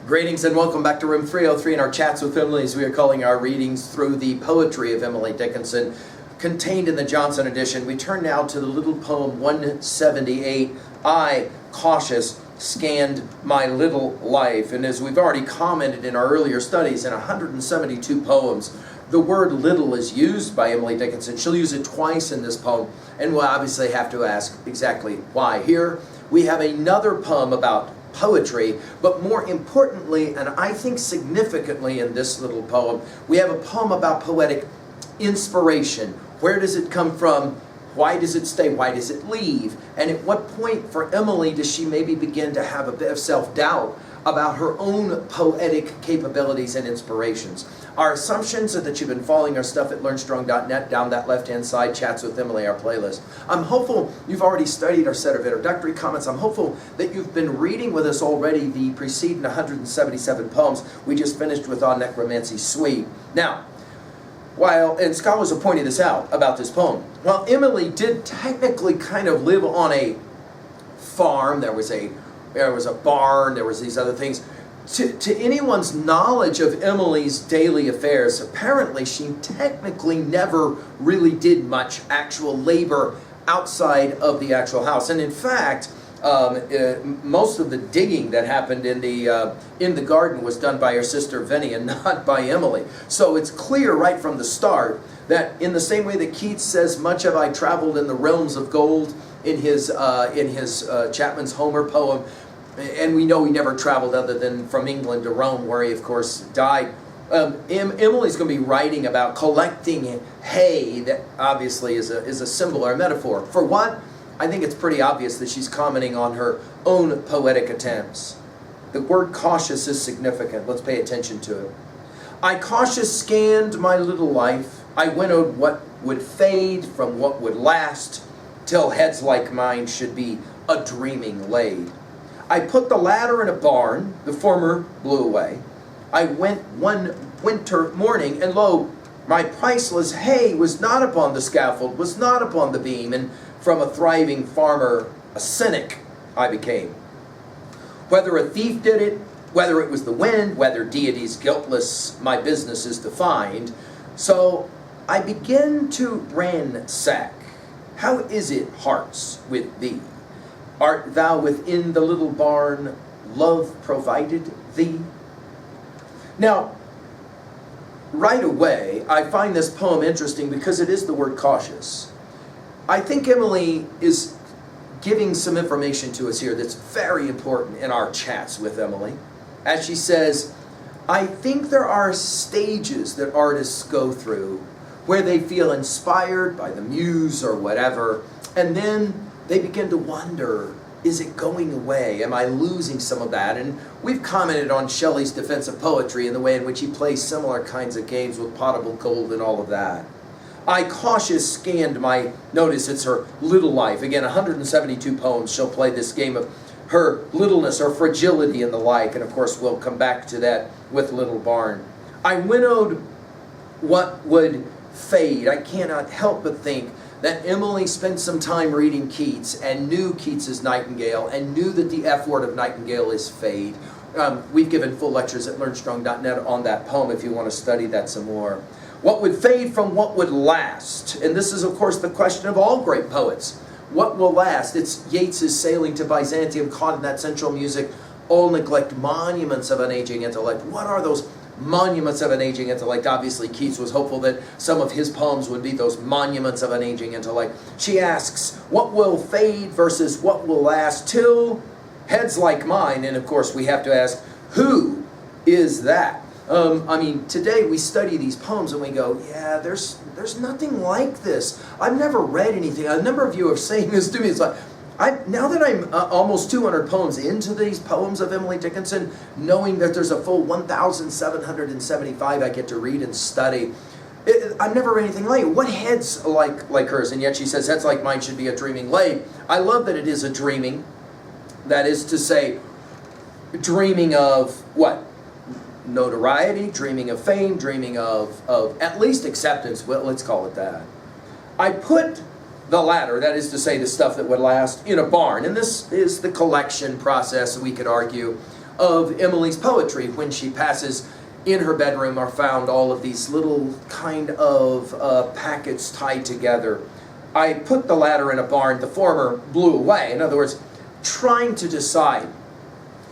Greetings and welcome back to Room 303 in our Chats with Emily, as we are calling our readings through the poetry of Emily Dickinson contained in the Johnson edition. We turn now to the little poem 178, I, Cautious, Scanned My Little Life. And as we've already commented in our earlier studies, in 172 poems, the word little is used by Emily Dickinson. She'll use it twice in this poem, and we'll obviously have to ask exactly why. Here we have another poem about poetry, but more importantly, and I think significantly in this little poem, we have a poem about poetic inspiration. Where does it come from? Why does it stay? Why does it leave? And at what point for Emily does she maybe begin to have a bit of self-doubt about her own poetic capabilities and inspirations? Our assumptions are that you've been following our stuff at LearnStrong.net, down that left-hand side, Chats with Emily, our playlist. I'm hopeful you've already studied our set of introductory comments. I'm hopeful that you've been reading with us already the preceding 177 poems we just finished with On Necromancy Suite. Now, and scholars have pointed this out about this poem, while Emily did technically kind of live on a farm, there was a barn, there was these other things. To anyone's knowledge of Emily's daily affairs, apparently she technically never really did much actual labor outside of the actual house. And in fact, most of the digging that happened in the garden was done by her sister Vinnie and not by Emily. So it's clear right from the start that in the same way that Keats says, "Much have I traveled in the realms of gold," in his Chapman's Homer poem, and we know he never traveled other than from England to Rome, where he of course died. Emily's going to be writing about collecting hay. That obviously is a symbol or a metaphor. For what? I think it's pretty obvious that she's commenting on her own poetic attempts. The word cautious is significant. Let's pay attention to it. I cautious scanned my little life. I winnowed what would fade from what would last, till heads like mine should be a dreaming laid. I put the latter in a barn, the former blew away. I went one winter morning, and lo, my priceless hay was not upon the scaffold, was not upon the beam, and from a thriving farmer, a cynic I became. Whether a thief did it, whether it was the wind, whether deities guiltless, my business is to find. So I begin to ransack. How is it, hearts, with thee? Art thou within the little barn, love provided thee? Now, right away, I find this poem interesting because it is the word cautious. I think Emily is giving some information to us here that's very important in our chats with Emily. As she says, I think there are stages that artists go through where they feel inspired by the muse or whatever, and then they begin to wonder, is it going away? Am I losing some of that? And we've commented on Shelley's defense of poetry and the way in which he plays similar kinds of games with potable gold and all of that. I cautious scanned my, notice it's her little life. Again, 172 poems, she'll play this game of her littleness or fragility and the like. And of course, we'll come back to that with Little Barn. I winnowed what would fade. I cannot help but think that Emily spent some time reading Keats and knew Keats's Nightingale and knew that the F word of Nightingale is fade. We've given full lectures at LearnStrong.net on that poem if you want to study that some more. What would fade from what would last? And this is, of course, the question of all great poets. What will last? It's Yeats's Sailing to Byzantium, caught in that central music. All neglect monuments of an aging intellect. What are those monuments of an aging intellect? Obviously, Keats was hopeful that some of his poems would be those monuments of an aging intellect. She asks, what will fade versus what will last till heads like mine? And of course, we have to ask, who is that? I mean, today we study these poems and we go, yeah, there's nothing like this. I've never read anything. A number of you are saying this to me. It's like, now that I'm almost 200 poems into these poems of Emily Dickinson, knowing that there's a full 1,775 I get to read and study, I've never read anything like it. What heads like hers? And yet she says, heads like mine should be a dreaming laid. I love that it is a dreaming. That is to say, dreaming of what? Notoriety, dreaming of fame, dreaming of at least acceptance. Well, let's call it that. I put the latter, that is to say the stuff that would last, in a barn. And this is the collection process, we could argue, of Emily's poetry. When she passes in her bedroom are found all of these little kind of packets tied together. I put the latter in a barn, the former blew away. In other words, trying to decide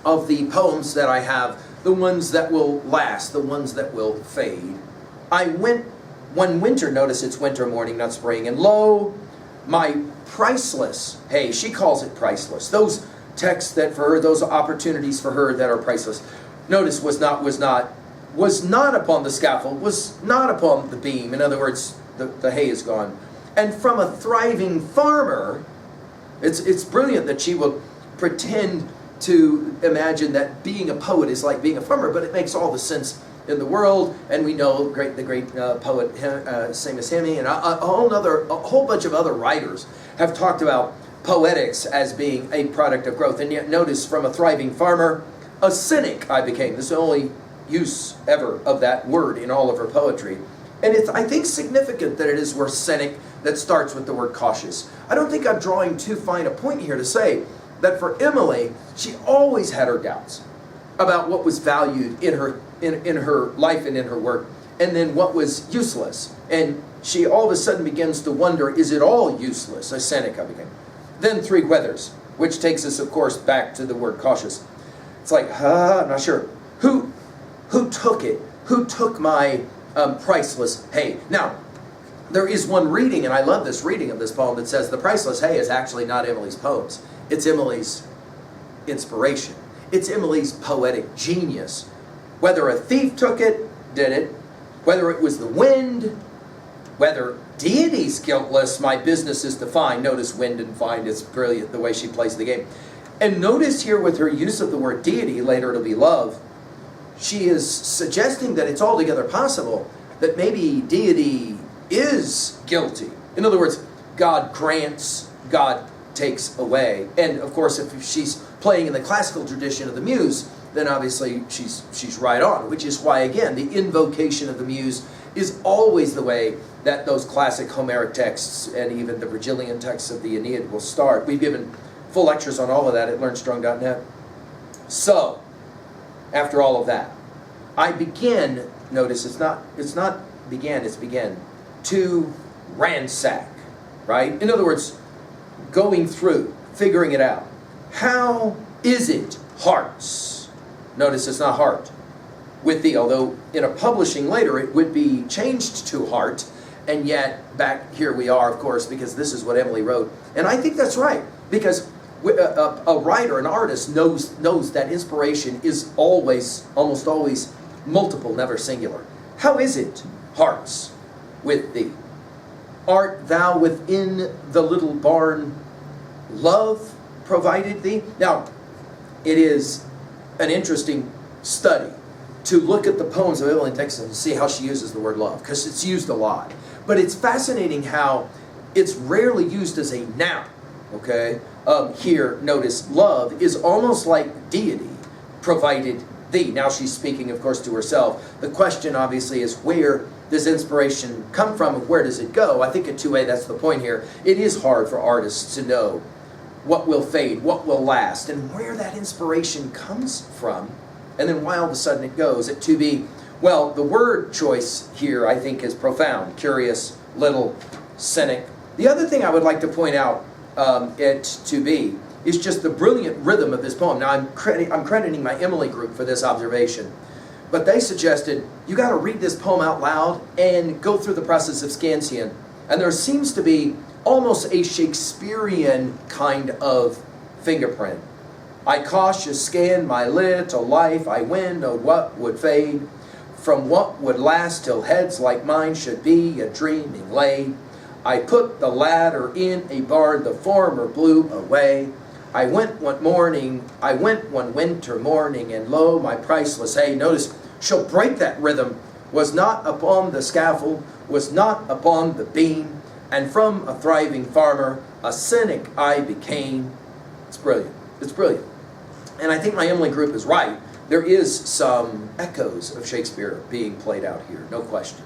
of the poems that I have, the ones that will last, the ones that will fade. I went one winter, notice it's winter morning, not spring, and lo, my priceless, hey, she calls it priceless, those texts that for her, those opportunities for her that are priceless, notice was not upon the scaffold, was not upon the beam. In other words, the hay is gone. And from a thriving farmer, it's brilliant that she will pretend to imagine that being a poet is like being a farmer, but it makes all the sense in the world. And we know the great poet Seamus Heming and a whole bunch of other writers have talked about poetics as being a product of growth. And yet notice, from a thriving farmer, a cynic I became. This is the only use ever of that word in all of her poetry. And it's, I think, significant that it is word cynic that starts with the word cautious. I don't think I'm drawing too fine a point here to say that for Emily, she always had her doubts about what was valued in her life and in her work, and then what was useless. And she all of a sudden begins to wonder, is it all useless? A cynic I became. Then three weathers, which takes us, of course, back to the word cautious. It's like, I'm not sure. Who took it? Who took my priceless hay? Now, there is one reading, and I love this reading of this poem, that says the priceless hay is actually not Emily's poems. It's Emily's inspiration. It's Emily's poetic genius. Whether a thief took it, did it, whether it was the wind, whether deity's guiltless, my business is to find. Notice wind and find, it's brilliant the way she plays the game. And notice here with her use of the word deity, later it'll be love, she is suggesting that it's altogether possible that maybe deity is guilty. In other words, God grants, God takes away. And of course, if she's playing in the classical tradition of the muse, then obviously she's right on, which is why, again, the invocation of the muse is always the way that those classic Homeric texts and even the Virgilian texts of the Aeneid will start. We've given full lectures on all of that at learnstrong.net. So, after all of that, I begin, notice it's began, to ransack, right? In other words, going through, figuring it out. How is it hearts? Notice it's not heart with thee, although in a publishing later it would be changed to heart, and yet back here we are, of course, because this is what Emily wrote. And I think that's right, because a writer, an artist knows that inspiration is almost always multiple, never singular. How is it hearts with thee? Art thou within the little barn? Love provided thee? Now, it is an interesting study to look at the poems of Emily Dickinson and see how she uses the word love, because it's used a lot. But it's fascinating how it's rarely used as a noun, okay? Here, notice, love is almost like deity provided thee. Now she's speaking, of course, to herself. The question, obviously, is where does inspiration come from and where does it go? I think at 2A, that's the point here. It is hard for artists to know what will fade, what will last, and where that inspiration comes from, and then why all of a sudden it goes. At 2B, well, the word choice here, I think, is profound. Curious, little, cynic. The other thing I would like to point out at 2B is just the brilliant rhythm of this poem. Now, I'm crediting my Emily group for this observation, but they suggested you got to read this poem out loud and go through the process of scansion. And there seems to be almost a Shakespearean kind of fingerprint. I cautious scan my little life, I win of what would fade, from what would last till heads like mine should be a dreaming laid. I put the latter in a barn, the former blew away. I went one winter morning, and lo, my priceless hay. Notice, she'll break that rhythm. Was not upon the scaffold, was not upon the beam, and from a thriving farmer, a cynic I became. It's brilliant. It's brilliant. And I think my Emily group is right. There is some echoes of Shakespeare being played out here, no question.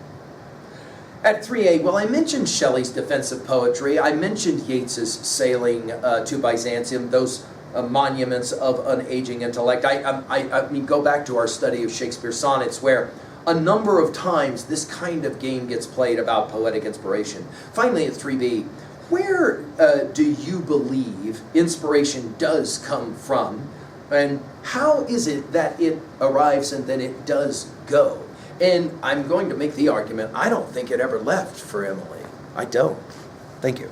At 3A, well, I mentioned Shelley's defensive poetry. I mentioned Yeats's sailing to Byzantium, those monuments of an aging intellect. I mean, go back to our study of Shakespeare's sonnets, where a number of times this kind of game gets played about poetic inspiration. Finally, at 3B, where do you believe inspiration does come from? And how is it that it arrives and then it does go? And I'm going to make the argument, I don't think it ever left for Emily. I don't. Thank you.